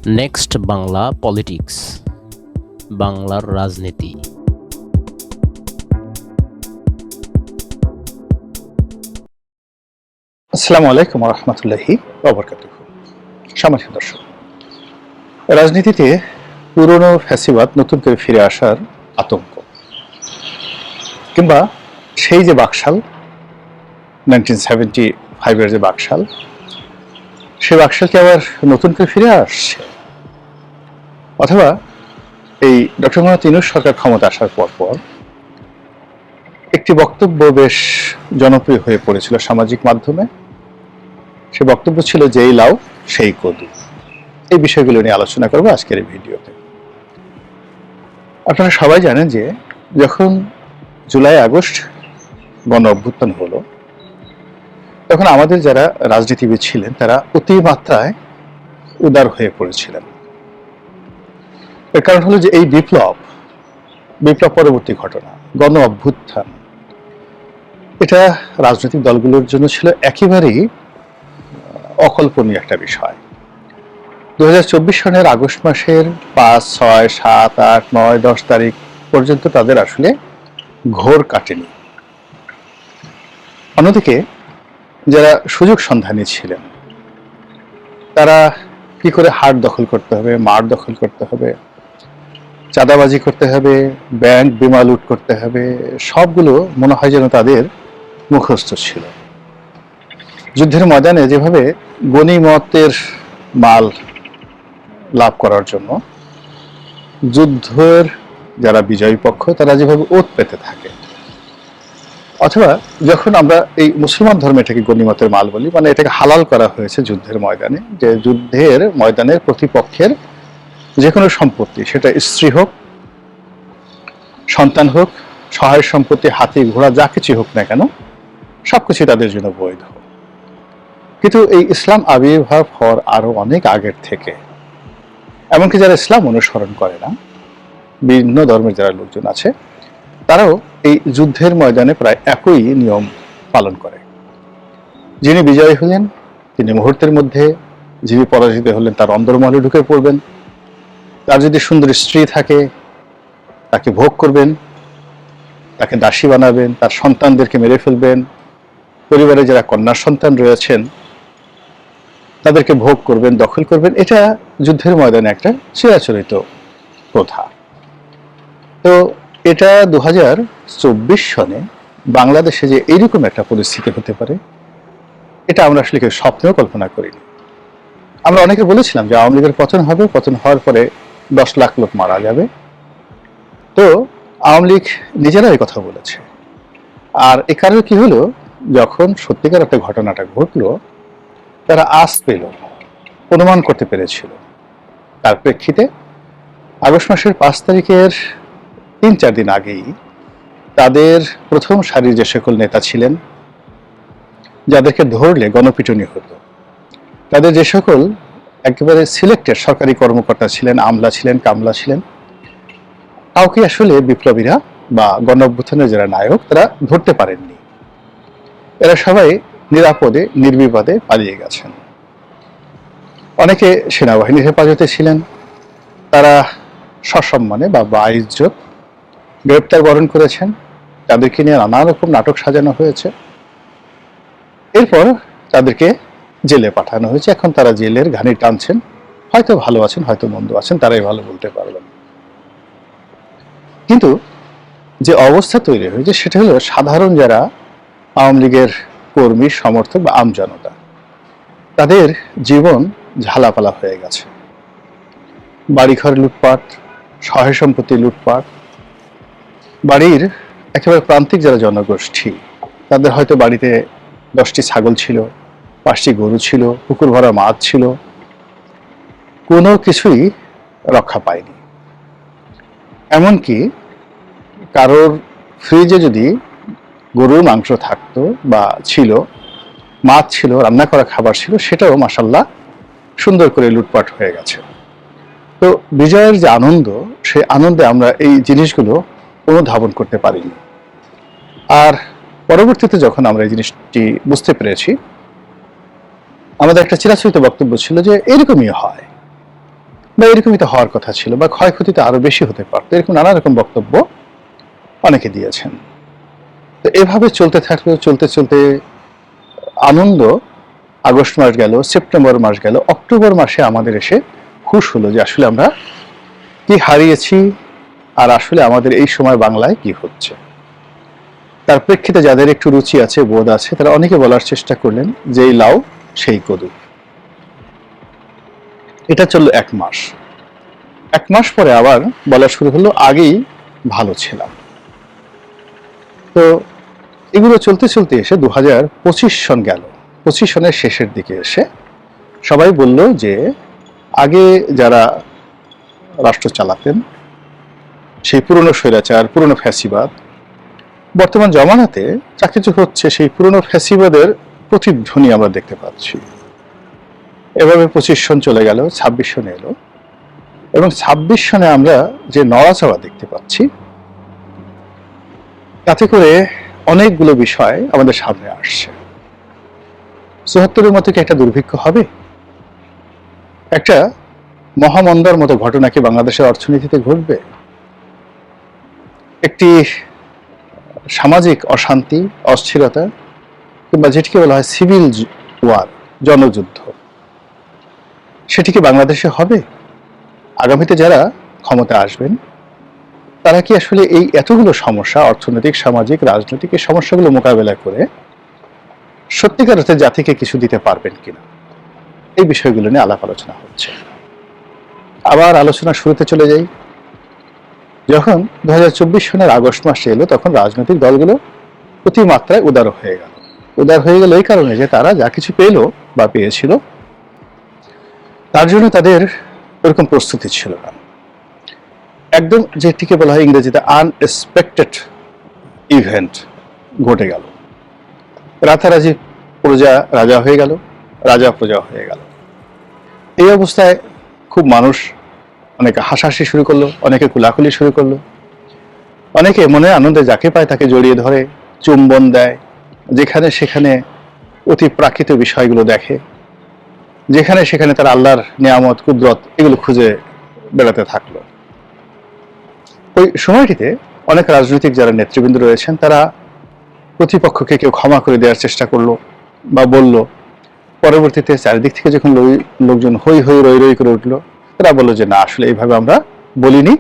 Next Bangla politics, বাংলার রাজনীতি। আসসালামু আলাইকুম রহমতুল্লাহি ওয়া বারাকাতুহু। সম্মানিত দর্শক, রাজনীতিতে পুরনো ফ্যাসিবাদ নতুন করে ফিরে আসার আতঙ্ক, কিংবা সেই যে বাকশাল 1975-এর যে বাকশাল, সেই বাকশালকে আবার নতুন করে ফিরে আসছে, অথবা এই ডক্টর মোহাম্মদ ইউনূস সরকার ক্ষমতা আসার পর একটি বক্তব্য বেশ জনপ্রিয় হয়ে পড়েছিল সামাজিক মাধ্যমে। সে বক্তব্য ছিল, যেই লাউ সেই কদু। এই বিষয়গুলো নিয়ে আলোচনা করবো আজকের এই ভিডিওতে। আপনারা সবাই জানেন যে যখন জুলাই আগস্ট গণ অভ্যুত্থান হলো, তখন আমাদের যারা রাজনীতিবিদ ছিলেন তারা অতিমাত্রায় উদার হয়ে পড়েছিলেন। এর কারণ হলো যে এই বিপ্লব পরবর্তী ঘটনা, গণ অভ্যুত্থান, এটা রাজনৈতিক দলগুলোর জন্য ছিল একেবারেই অকল্পনীয় একটা বিষয়। 2024 সনের আগস্ট মাসের 5, 6, 7, 8, 9, 10 তারিখ পর্যন্ত তাদের আসলে ঘোর কাটেনি। অন্যদিকে যারা সুযোগ সন্ধানী ছিলেন, তারা কি করে হাট দখল করতে হবে, মাঠ দখল করতে হবে, চাঁদাবাজি করতে হবে, ব্যাংক বিমা লুট করতে হবে, সবগুলো মনে হয় যেন তাদের মুখস্থ ছিল। যুদ্ধের ময়দানে যেভাবে গনিমতের মাল লাভ করার জন্য যুদ্ধের যারা বিজয়ী পক্ষ তারা যেভাবে ওত পেতে থাকে, অথবা যখন আমরা এই মুসলমান ধর্মে এটাকে গনিমতের মাল বলি, মানে এটাকে হালাল করা হয়েছে যুদ্ধের ময়দানে, যে যুদ্ধের ময়দানের প্রতিপক্ষের যে কোনো সম্পত্তি, সেটা স্ত্রী হোক, সন্তান হোক, সহায় সম্পত্তি, হাতি ঘোড়া, যা কিছু হোক না কেন, সবকিছু তাদের জন্য বৈধ। কিন্তু এই ইসলাম আবির্ভাব হওয়ার আরো অনেক আগের থেকে, এমনকি যারা ইসলাম অনুসরণ করে না, বিভিন্ন ধর্মের যারা লোকজন আছে, তারাও এই যুদ্ধের ময়দানে প্রায় একই নিয়ম পালন করে। যিনি বিজয়ী হলেন তিনি মুহূর্তের মধ্যে, যিনি পরাজিত হলেন তার অন্দরমহলে ঢুকে পড়বেন। তার যদি সুন্দর স্ত্রী থাকে তাকে ভোগ করবেন, তাকে দাসী বানাবেন, তার সন্তানদেরকে মেরে ফেলবেন, পরিবারে যারা কন্যা সন্তান রয়েছেন তাদেরকে ভোগ করবেন, দখল করবেন। এটা যুদ্ধের ময়দানে একটা চিরাচরিত প্রথা। তো এটা 2024 সনে বাংলাদেশে যে এইরকম একটা পরিস্থিতি হতে পারে, এটা আমরা আসলে কেউ স্বপ্নেও কল্পনা করিনি। আমরা অনেকে বলেছিলাম যে আওয়ামী লীগের পতন হবে, পতন হওয়ার পরে 10 লাখ লোক মারা যাবে। তো আওয়ামী লীগ নিজেরা এই কথা বলেছে। আর এ কারণে কি হলো, যখন সত্যিকার একটা ঘটনাটা ঘটলো, তারা আঁচ পেল, অনুমান করতে পেরেছিল। তার প্রেক্ষিতে আগস্ট মাসের 5 তারিখের 3-4 দিন আগেই তাদের প্রথম সারির যে সকল নেতা ছিলেন, যাদেরকে ধরলে গণপিটুনি হতো, তাদের যে সকল একেবারে সিলেক্টেড সরকারি কর্মকর্তা ছিলেন, আমলা ছিলেন, কামলা ছিলেন, কাউকে আসলে বিপ্লবীরা বা গণ অভ্যুত্থানের যারা নায়ক তারা ধরতে পারেননি। এরা সবাই নিরাপদে নির্বিবাদে পালিয়ে গেছেন। অনেকে সেনাবাহিনীর হেফাজতে ছিলেন, তারা সসম্মানে বা বাইজ্জত গ্রেপ্তার বরণ করেছেন, তাদেরকে নিয়ে নানা রকম নাটক সাজানো হয়েছে। এরপর তাদেরকে জেলে পাঠানো হয়েছে। এখন তারা জেলের ঘানি টানছেন, হয়তো ভালো আছেন, হয়তো মন্দ আছেন, তারাই ভালো বলতে পারবেন। কিন্তু যে অবস্থা তৈরি হয়েছে সেটা হলো, সাধারণ যারা আওয়ামী লীগের কর্মী, সমর্থক বা আমজনতা, তাদের জীবন ঝালাপালা হয়ে গেছে। বাড়িঘর লুটপাট, সহায় সম্পত্তি লুটপাট, বাড়ির একেবারে প্রান্তিক যারা জনগোষ্ঠী, তাদের হয়তো বাড়িতে 10টি ছাগল ছিল, 5টি গরু ছিল, পুকুর ভরা মাছ ছিল, কোনো কিছুই রক্ষা পায়নি। এমনকি কারোর ফ্রিজে যদি গরুর মাংস থাকতো বা ছিল, মাছ ছিল, রান্না করা খাবার ছিল, সেটাও মাশাআল্লাহ সুন্দর করে লুটপাট হয়ে গেছে। তো বিজয়ের যে আনন্দ, সেই আনন্দে আমরা এই জিনিসগুলো অনুধাবন করতে পারিনি। আর পরবর্তীতে যখন আমরা এই জিনিসটি বুঝতে পেরেছি, আমাদের একটা চিরাচরিত বক্তব্য ছিল যে এরকমই হয়, বা এরকমই তো হওয়ার কথা ছিল, বা ক্ষয়ক্ষতি তো আরো বেশি হতে পারত, এরকম নানা রকম বক্তব্য অনেকে দিয়েছেন। তো এভাবে চলতে থাকলো, চলতে চলতে আনন্দ আগস্ট মাস গেল, সেপ্টেম্বর মাস গেল, অক্টোবর মাসে আমাদের এসে হুঁশ হলো যে আসলে আমরা কি হারিয়েছি, আর আসলে আমাদের এই সময় বাংলায় কি হচ্ছে। তার প্রেক্ষিতে যাদের একটু রুচি আছে, বোধ আছে, তারা অনেকে বলার চেষ্টা করলেন যে এই লাউ সেই কদু। এটা চললো 1 মাস। 1 মাস পরে আবার বলা শুরু হলো আগেই ভালো ছিলাম। তো এগুলো চলতে চলতে এসে 2025 সন গেল। 25 সনের শেষের দিকে এসে সবাই বলল যে আগে যারা রাষ্ট্র চালাতেন সেই পুরনো স্বৈরাচার, পুরনো ফ্যাসিবাদ, বর্তমান জমানাতে যা কিছু হচ্ছে সেই পুরনো ফ্যাসিবাদের প্রতিধ্বনি আমরা দেখতে পাচ্ছি। এভাবে 25 সন চলে গেল, 26 সনে এলো, এবং 26 সনে আমরা যে নড়াচড়া দেখতে পাচ্ছি, তাতে করে অনেকগুলো বিষয় আমাদের সামনে আসছে। 74-এর মতো কি একটা দুর্ভিক্ষ হবে? একটা মহামন্দার মতো ঘটনা কি বাংলাদেশের অর্থনীতিতে ঘটবে? একটি সামাজিক অশান্তি, অস্থিরতা, কিংবা যেটিকে বলা হয় সিভিল ওয়ার, জনযুদ্ধ, সেটি কি বাংলাদেশে হবে? আগামীতে যারা ক্ষমতা আসবেন তারা কি আসলে এই এতগুলো সমস্যা, অর্থনৈতিক, সামাজিক, রাজনৈতিক, এই সমস্যাগুলো মোকাবেলা করে সত্যিকার অর্থে জাতিকে কিছু দিতে পারবেন কিনা, এই বিষয়গুলো নিয়ে আলাপ আলোচনা হচ্ছে। আবার আলোচনা শুরুতে চলে যাই। যখন 2024 সনের আগস্ট মাসে এলো, তখন রাজনৈতিক দলগুলো অতিমাত্রায় উদার হয়ে গেল। উদার হয়ে গেল এই কারণে যে তারা যা কিছু পেল বা পেয়েছিল তার জন্য তাদের ওরকম প্রস্তুতি ছিল না। একদম যেটিকে বলা হয় ইংরেজিতে আনএক্সপেক্টেড ইভেন্ট ঘটে গেল। রাতারাজি প্রজা রাজা হয়ে গেল, রাজা প্রজা হয়ে গেল। এই অবস্থায় খুব মানুষ অনেকে হাসাহাসি শুরু করলো, অনেকে কুলাকুলি শুরু করলো, অনেকে মনে আনন্দে যাকে পায় তাকে জড়িয়ে ধরে, চুম্বন দেয়, যেখানে সেখানে অতি প্রাকৃত বিষয়গুলো দেখে, যেখানে সেখানে তারা আল্লাহর নিয়ামত, কুদরত এগুলো খুঁজে বেড়াতে থাকলো। ওই সময়টিতে অনেক রাজনৈতিক যারা নেতৃবৃন্দ রয়েছেন তারা প্রতিপক্ষকে কেউ ক্ষমা করে দেওয়ার চেষ্টা করলো বা বলল। পরবর্তীতে চারিদিক থেকে যখন লোকজন হই হই রই রই করে উঠলো, তারা বললো যে না, আসলে এইভাবে আমরা বলিনি,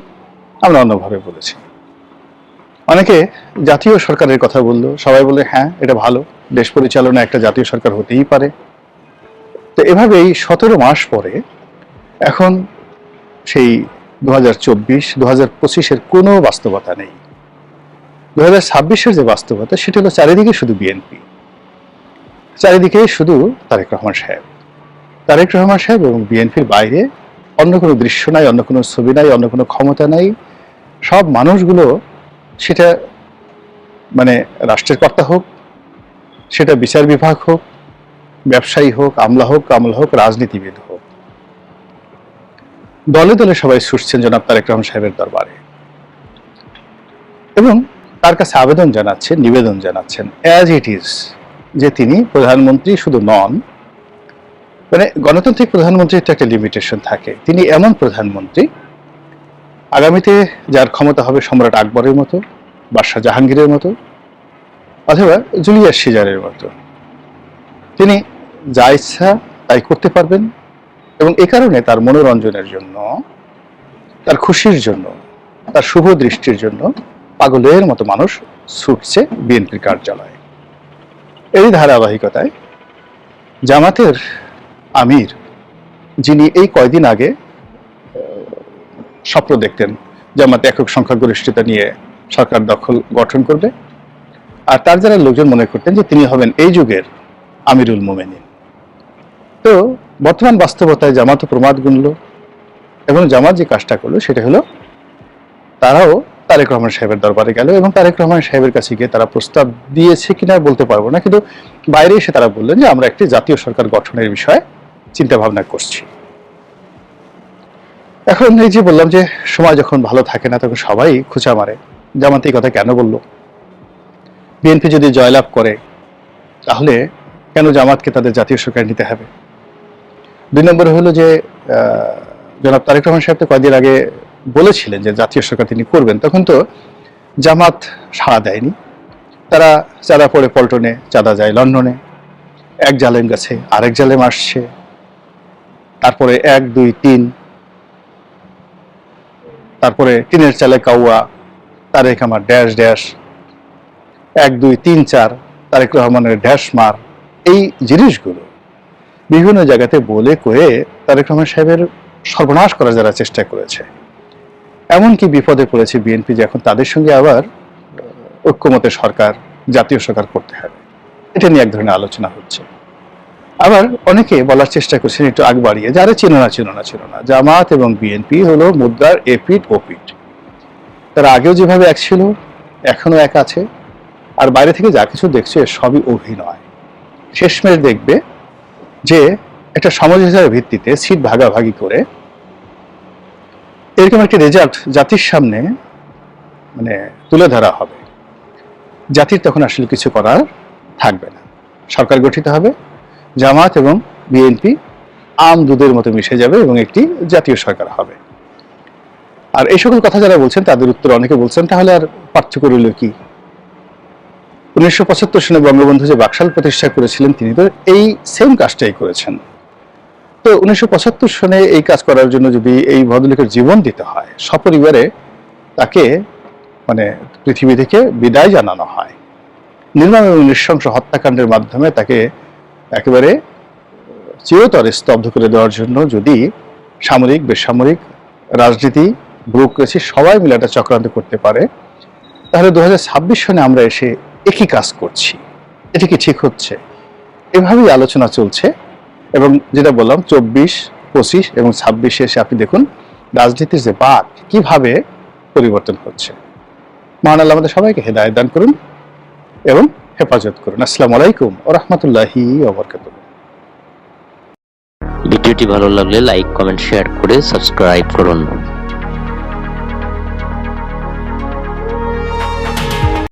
আমরা অন্যভাবে বলেছি। অনেকে জাতীয় সরকারের কথা বললো, সবাই বলে হ্যাঁ এটা ভালো, দেশ পরিচালনা একটা জাতীয় সরকার হতেই পারে। তো এভাবেই 17 মাস পরে এখন সেই 2024, 2025-এর কোনো বাস্তবতা নেই। 2026-এর যে বাস্তবতা সেটা হলো চারিদিকে শুধু বিএনপি, চারিদিকে শুধু তারেক রহমান সাহেব। তারেক রহমান সাহেব এবং বিএনপির বাইরে অন্য কোনো দৃশ্য নাই, অন্য কোনো ছবি নাই, অন্য কোনো ক্ষমতা নাই। সব মানুষগুলো, সেটা মানে রাষ্ট্রের কর্তা হোক, সেটা বিচার বিভাগ হোক, ব্যবসায়ী হোক, আমলা হোক, কামলা হোক, রাজনীতিবিদ হোক, দলে দলে সবাই ছুটছেন জনাব তারেক রহমান সাহেবের দরবারে এবং তার কাছে আবেদন জানাচ্ছেন, নিবেদন জানাচ্ছেন অ্যাজ ইট ইজ, যে তিনি প্রধানমন্ত্রী শুধু নন, মানে গণতান্ত্রিক প্রধানমন্ত্রীর তো একটা লিমিটেশন থাকে। তিনি এমন প্রধানমন্ত্রী আগামীতে যার ক্ষমতা হবে সম্রাট আকবরের মতো, বাদশাহ জাহাঙ্গীরের মতো, অথবা জুলিয়াস সিজারের মতো। তিনি যা ইচ্ছা তাই করতে পারবেন এবং এ কারণে তার মনোরঞ্জনের জন্য, তার খুশির জন্য, তার শুভ দৃষ্টির জন্য পাগলের মতো মানুষ ছুটছে বিএনপির কার্যালয়ে। এই ধারাবাহিকতায় জামাতের আমির, যিনি এই কয়দিন আগে স্বপ্ন দেখতেন জামাত একক সংখ্যাগরিষ্ঠতা নিয়ে সরকার গঠন করবে, আর তার যারা লোকজন মনে করতেন যে তিনি হবেন এই যুগের আমিরুল মোমেনিন, তো বর্তমান বাস্তবতায় জামাতও প্রমাদ গুনল এবং জামাত যে কাজটা করলো সেটা হলো তারাও তারেক রহমান সাহেবের দরবারে গেল এবং তারেক রহমান সাহেবের কাছে গিয়ে তারা প্রস্তাব দিয়েছে কিনা বলতে পারবো না, কিন্তু বাইরে এসে তারা বললেন যে আমরা একটি জাতীয় সরকার গঠনের বিষয়ে চিন্তা ভাবনা করছি। এখন এই যে বললাম যে সময় যখন ভালো থাকে না তখন সবাই খোঁচা মারে, জামাত এই কথা কেন বললো? বিএনপি যদি জয়লাভ করে তাহলে কেন জামাতকে তাদের জাতীয় সরকার নিতে হবে? 2 নম্বরে হলো যে জনাব তারেক রহমান সাহেব তো কয়েকদিন আগে বলেছিলেন যে জাতীয় সরকার তিনি করবেন, তখন তো জামাত সাড়া দেয়নি। তারা চাঁদা পড়ে পল্টনে, চাঁদা যায় লন্ডনে, এক জালেম গেছে আরেক জালেম আসছে, তারপরে 1, 2, 3, তারপরে টিনের চালে কাউয়া, তারেক আমার ড্যাশ ড্যাশ, 1, 2, 3, 4 তারেক রহমানের ড্যাশ মার। এই জিনিসগুলো বিভিন্ন জায়গাতে বলে কয়ে তারেক রহমান সাহেবের সর্বনাশ করার যারা চেষ্টা করেছে, এমনকি বিপদে পড়েছে বিএনপি, যে এখন তাদের সঙ্গে আবার ঐক্যমতে সরকার, জাতীয় সরকার করতে হবে, এটা নিয়ে এক ধরনের আলোচনা হচ্ছে। আবার অনেকে বলার চেষ্টা করছেন একটু আগ বাড়িয়ে, যারা চিনো না, জামাত এবং বিএনপি হলো মুদ্রার এপিঠ ওপিঠ। তারা আগেও যেভাবে এক ছিল এখনো এক আছে, আর বাইরে থেকে যা কিছু দেখছে সবই অভিনয়। শেষমেশ দেখবে যে একটা সমঝোতার ভিত্তিতে সিট ভাগাভাগি করে এরকম একটি রেজাল্ট জাতির সামনে মানে তুলে ধরা হবে। জাতির তখন আসলে কিছু করার থাকবে না। সরকার গঠিত হবে, জামাত এবং বিএনপি আম দুধের মতো মিশে যাবে এবং একটি জাতীয় সরকার হবে। আর এই সকল কথা যারা বলছেন তাদের উত্তর অনেকে বলছেন, তাহলে আর পার্থক্য রইল কি? 1975 সনে বঙ্গবন্ধু যে বাকশাল প্রতিষ্ঠা করেছিলেন, তিনি তো এই সেম কাজটাই করেছেন। তো 1975 সনে এই কাজ করার জন্য যদি এই ভদ্রলোকের জীবন দিতে হয়, সপরিবারে তাকে মানে পৃথিবী থেকে বিদায় জানানো হয়, নির্মম এবং নৃশংস হত্যাকাণ্ডের মাধ্যমে তাকে একেবারে চিরতরে স্তব্ধ করে দেওয়ার জন্য যদি সামরিক, বেসামরিক, রাজনীতি, ব্যুরোক্রেসি সবাই মিলে একটা চক্রান্ত করতে পারে, তাহলে 2026 সনে আমরা এসে একই কাজ করছি, এটা কি ঠিক হচ্ছে? এভাবেই আলোচনা চলছে। এবং যেটা বললাম 24, 25 এবং 26 এসে আপনি দেখুন রাজনীতির যে বাঁক কিভাবে পরিবর্তন হচ্ছে। মহান আল্লাহ আমাদের সবাইকে হেদায়েত দান করুন এবং হেফাজত করুন। আসসালামু আলাইকুম ওয়া রাহমাতুল্লাহি ওয়া বারাকাতুহু। ভিডিওটি ভালো লাগলে লাইক, কমেন্ট, শেয়ার করে সাবস্ক্রাইব করুন।